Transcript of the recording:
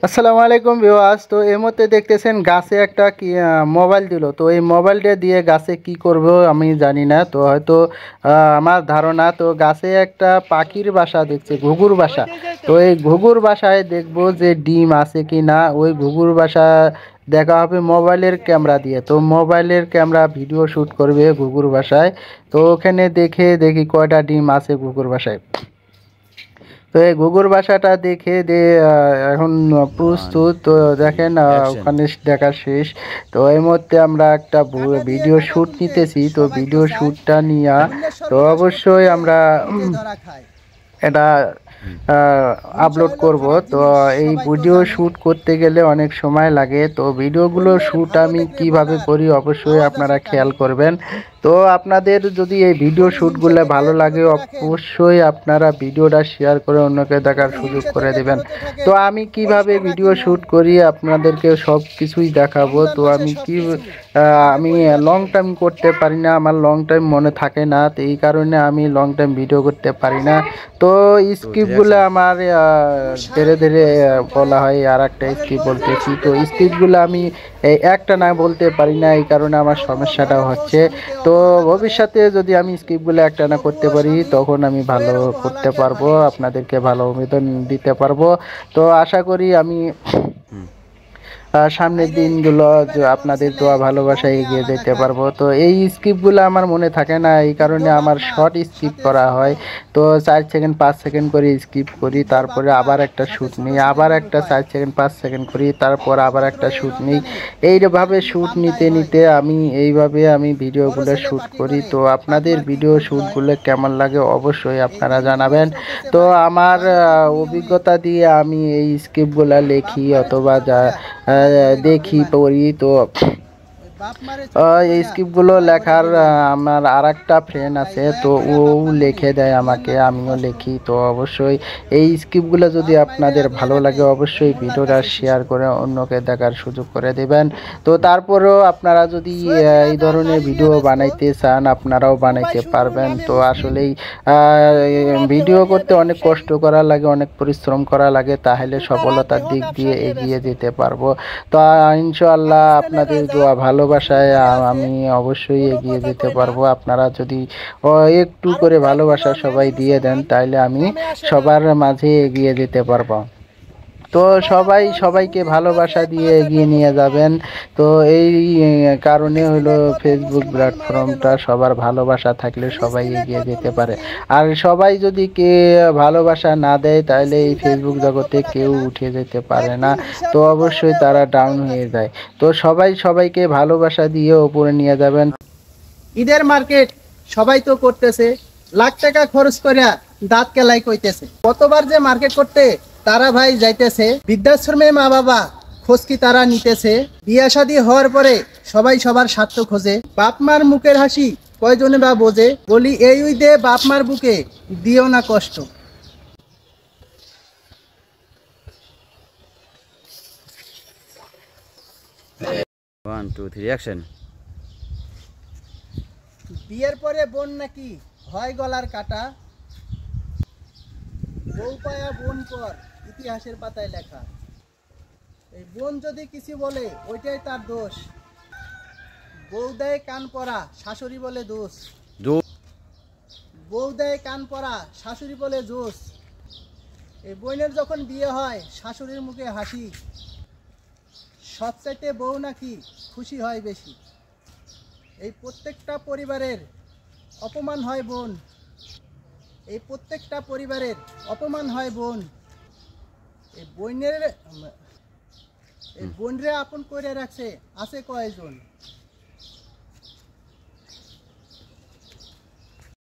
আসসালামু আলাইকুম ভিউয়ার্স। তো এই মুহূর্তে দেখতেছেন গাছে একটা কি মোবাইল দিল। তো এই মোবাইলটা দিয়ে গাছে কি করব আমি জানি না। তো হয়তো আমার ধারণা তো গাছে একটা পাখির বাসা দেখছে, ঘুঘুর বাসা। তো এই ঘুঘুর বাসায় দেখব যে ডিম আছে কি না। ওই ঘুঘুর বাসা দেখা হবে মোবাইলের ক্যামেরা দিয়ে। তো মোবাইলের ক্যামেরা ভিডিও শ্যুট করবে ঘুঘুর বাসায়। তো ওখানে দেখি কয়টা ডিম আছে ঘুঘুর বাসায়। তো এই ঘুঘুর বাসাটা দেখে এখন প্রস্তুত। তো দেখেন ওখানে দেখা শেষ। তো এই মুহূর্তে আমরা একটা ভিডিও শ্যুট নিতেছি। তো ভিডিও শ্যুটটা নিয়ে তো অবশ্যই আমরা এটা আপলোড করব। তো এই ভিডিও শ্যুট করতে গেলে অনেক সময় লাগে। তো ভিডিওগুলো শ্যুট আমি কিভাবে করি অবশ্যই আপনারা খেয়াল করবেন। তো আপনাদের যদি এই ভিডিও শ্যুটগুলো ভালো লাগে অবশ্যই আপনারা ভিডিওটা শেয়ার করে অন্যকে দেখার সুযোগ করে দেবেন। তো আমি কিভাবে ভিডিও শ্যুট করি আপনাদেরকে সব কিছুই দেখাবো। তো আমি লং টাইম করতে পারি না, আমার লং টাইম মনে থাকে না। তো এই কারণে আমি লং টাইম ভিডিও করতে পারি না। তো স্ক্রিপ্টগুলো আমার ধীরে ধীরে বলা হয়, আর একটা স্ক্রিপ্ট বলতেছি। তো স্ক্রিপ্টগুলো আমি একটা না বলতে পারি না, এই কারণে আমার সমস্যাটা হচ্ছে। তো ভবিষ্যতে যদি আমি স্ক্রিপ্টগুলো একটা না করতে পারি তখন আমি ভালো করতে পারবো, আপনাদেরকে ভালো অভিযোগ দিতে পারবো। তো আশা করি আমি সামনের দিনগুলো আপনাদের দোয়া ভালোবাসায় এগিয়ে যেতে পারবো। তো এই স্ক্রিপ্টগুলো আমার মনে থাকে না, এই কারণে আমার শর্ট স্ক্রিপ্ট করা হয়। তো 4 সেকেন্ড 5 সেকেন্ড করে স্ক্রিপ্ট করি, তারপরে আবার একটা শ্যুট নিই, আবার একটা 4 সেকেন্ড 5 সেকেন্ড করি, তারপর আবার একটা শ্যুট নিই। এইভাবে শ্যুট নিতে নিতে আমি ভিডিওগুলো শ্যুট করি। তো আপনাদের ভিডিও শ্যুটগুলো কেমন লাগে অবশ্যই আপনারা জানাবেন। তো আমার অভিজ্ঞতা দিয়ে আমি এই স্ক্রিপ্টগুলো লিখি অথবা দেখি পড়ি। তো এই স্ক্রিপ্টগুলো লেখার আমার আর একটা ফ্রেন্ড আছে, তো ও লিখে দেয় আমাকে, আমিও লিখি। তো অবশ্যই এই স্ক্রিপ্টগুলো যদি আপনাদের ভালো লাগে অবশ্যই ভিডিওটা শেয়ার করে অন্যকে দেখার সুযোগ করে দেবেন। তো তারপরেও আপনারা যদি এই ধরনের ভিডিও বানাইতে চান আপনারাও বানাইতে পারবেন। তো আসলেই ভিডিও করতে অনেক কষ্ট করা লাগে, অনেক পরিশ্রম করা লাগে, তাহলে সফলতার দিক দিয়ে এগিয়ে যেতে পারবো। তো ইনশাআল্লাহ আপনাদের দোয়া ভালোবাসায় আমি অবশ্যই এগিয়ে যেতে পারবো। আপনারা যদি একটু করে ভালোবাসা সবাই দিয়ে দেন তাহলে আমি সবার মাঝে এগিয়ে যেতে পারবো। তো সবাইকে ভালোবাসা দিয়ে এগিয়ে নিয়ে যাবেন। তো এই কারণে হলো ফেসবুক প্ল্যাটফর্মটা সবার ভালোবাসা থাকলে সবাই এগিয়ে যেতে পারে। আর সবাই যদি ভালোবাসা না দেয় তাহলে এই ফেসবুক জগতে কেউ উঠে যেতে পারে না। তো অবশ্যই তারা ডাউন হয়ে যায়। তো সবাইকে ভালোবাসা দিয়ে উপরে নিয়ে যাবেন। ঈদের মার্কেট সবাই তো করতেছে, লাখ টাকা খরচ করে দাঁত কেলাই কইতেছে। কতবার যে মার্কেট করতে তারা ভাই যাইতেছে, বৃদ্ধাশ্রমে মা বাবা খোঁজ কি তারা নিতেছে। বিয়া শাদী হওয়ার পরে সবাই সবার স্বার্থ খোঁজে। বাপ মার মুখের হাসি কয়জনে বা বোঝে। বলি এই ঈদে বাপ মার বুকে দিও না কষ্ট। বিয়ের পরে বোন নাকি হয় গলার কাটা, বউ পায়া বোন পর ইতিহাসের পাতায় লেখা। এই বোন যদি কিছু বলে ওইটাই তার দোষ। বউ দেয় কান পরা শাশুড়ি বলে দোষ। বউ দেয় কান পরা শাশুড়ি বলে জোশ। এই বোনের যখন বিয়ে হয় শাশুড়ির মুখে হাসি, সবচাইতে বউ নাকি খুশি হয় বেশি। এই প্রত্যেকটা পরিবারের অপমান হয় বোন, এই প্রত্যেকটা পরিবারের অপমান হয় বোন। এই বোনরে আপন করে রাখছে আছে কয়জন।